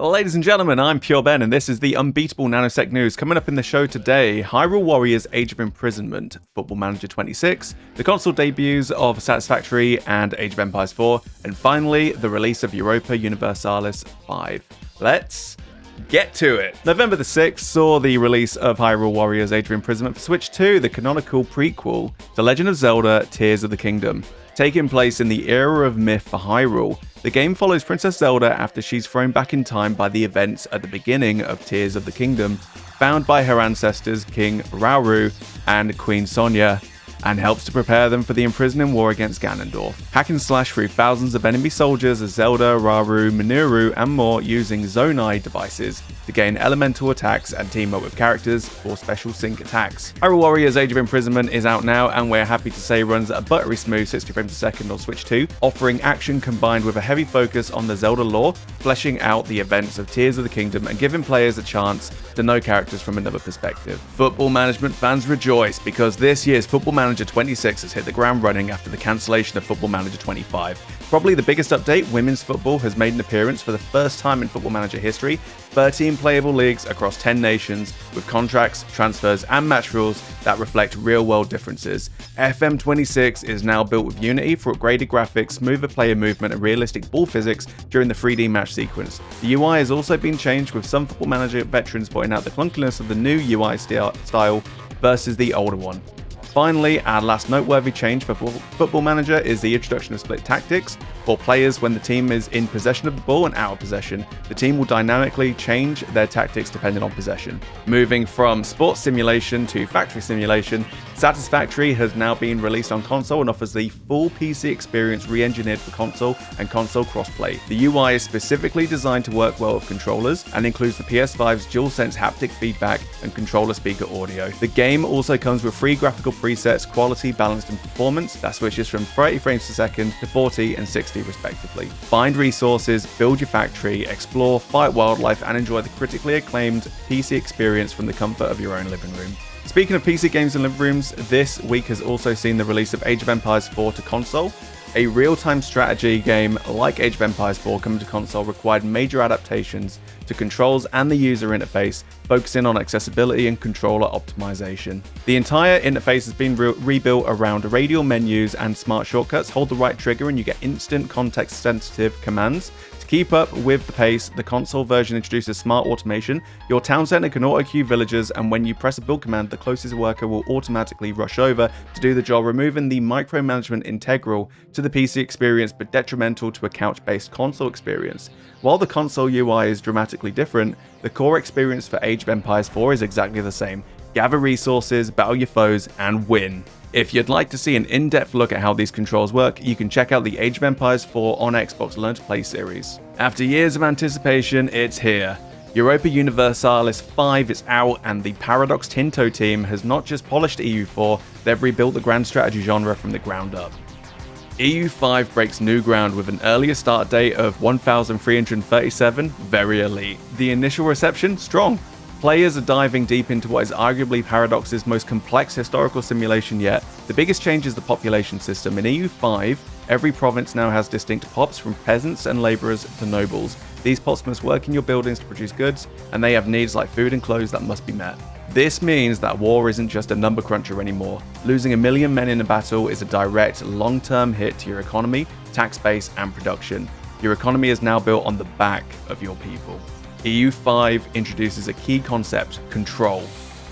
Ladies and gentlemen, I'm Pure Ben, and this is the unbeatable NanoSec news. Coming up in the show today, Hyrule Warriors Age of Imprisonment, Football Manager 26, the console debuts of Satisfactory and Age of Empires 4, and finally, the release of Europa Universalis 5. Let's get to it. November the 6th saw the release of Hyrule Warriors Age of Imprisonment for Switch 2, the canonical prequel to Legend of Zelda Tears of the Kingdom. Taking place in the era of myth for Hyrule, the game follows Princess Zelda after she's thrown back in time by the events at the beginning of Tears of the Kingdom, found by her ancestors King Rauru and Queen Sonia, and helps to prepare them for the imprisoning war against Ganondorf. Hack and slash through thousands of enemy soldiers as Zelda, Rauru, Minoru, and more using Zonai devices to gain elemental attacks and team up with characters for special sync attacks. Hyrule Warriors Age of Imprisonment is out now, and we're happy to say runs at a buttery smooth 60 frames a second on Switch 2, offering action combined with a heavy focus on the Zelda lore, fleshing out the events of Tears of the Kingdom and giving players a chance to know characters from another perspective. Football Management fans rejoice because this year's Football Manager 26 has hit the ground running after the cancellation of Football Manager 25. Probably the biggest update, women's football has made an appearance for the first time in Football Manager history. 13 playable leagues across 10 nations with contracts, transfers, and match rules that reflect real-world differences. FM26 is now built with Unity for upgraded graphics, smoother player movement, and realistic ball physics during the 3D match sequence. The UI has also been changed, with some Football Manager veterans pointing out the clunkiness of the new UI style versus the older one. Finally, our last noteworthy change for Football Manager is the introduction of split tactics. For players, when the team is in possession of the ball and out of possession, the team will dynamically change their tactics depending on possession. Moving from sports simulation to factory simulation, Satisfactory has now been released on console and offers the full PC experience re-engineered for console and console crossplay. The UI is specifically designed to work well with controllers and includes the PS5's DualSense haptic feedback and controller speaker audio. The game also comes with free graphical presets, quality, balance, and performance that switches from 30 frames per second to 40 and 60 respectively. Find resources, build your factory, explore, fight wildlife, and enjoy the critically acclaimed PC experience from the comfort of your own living room. Speaking of PC games and living rooms, this week has also seen the release of Age of Empires 4 to console. A real-time strategy game like Age of Empires 4 coming to console required major adaptations to controls and the user interface, focusing on accessibility and controller optimization. The entire interface has been rebuilt around radial menus and smart shortcuts. Hold the right trigger and you get instant context-sensitive commands. To keep up with the pace, the console version introduces smart automation. Your town center can auto-queue villagers, and when you press a build command, the closest worker will automatically rush over to do the job, removing the micromanagement integral to the PC experience but detrimental to a couch-based console experience. While the console UI is dramatically different, the core experience for Age of Empires 4 is exactly the same. Gather resources, battle your foes, and win. If you'd like to see an in-depth look at how these controls work, you can check out the Age of Empires 4 on Xbox Learn to Play series. After years of anticipation, it's here. Europa Universalis 5 is out, and the Paradox Tinto team has not just polished EU4, they've rebuilt the grand strategy genre from the ground up. EU5 breaks new ground with an earlier start date of 1337, very elite. The initial reception, strong. Players are diving deep into what is arguably Paradox's most complex historical simulation yet. The biggest change is the population system. In EU5, every province now has distinct pops, from peasants and labourers to nobles. These pops must work in your buildings to produce goods, and they have needs like food and clothes that must be met. This means that war isn't just a number cruncher anymore. Losing 1 million men in a battle is a direct, long-term hit to your economy, tax base, and production. Your economy is now built on the back of your people. EU5 introduces a key concept: control.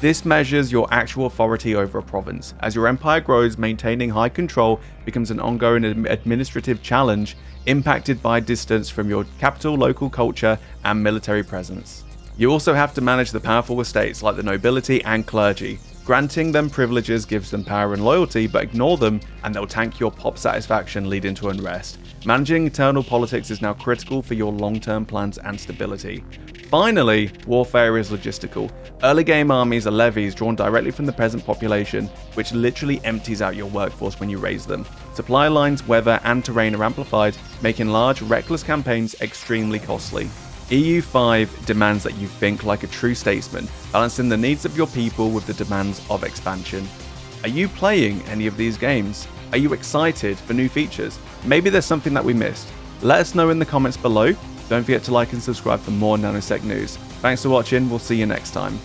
This measures your actual authority over a province. As your empire grows, maintaining high control becomes an ongoing administrative challenge, impacted by distance from your capital, local culture, and military presence. You also have to manage the powerful estates like the nobility and clergy. Granting them privileges gives them power and loyalty, but ignore them and they'll tank your pop satisfaction, leading to unrest. Managing internal politics is now critical for your long-term plans and stability. Finally, warfare is logistical. Early game armies are levies drawn directly from the peasant population, which literally empties out your workforce when you raise them. Supply lines, weather, and terrain are amplified, making large, reckless campaigns extremely costly. EU5 demands that you think like a true statesman, balancing the needs of your people with the demands of expansion. Are you playing any of these games? Are you excited for new features? Maybe there's something that we missed. Let us know in the comments below. Don't forget to like and subscribe for more NanoSec news. Thanks for watching, we'll see you next time.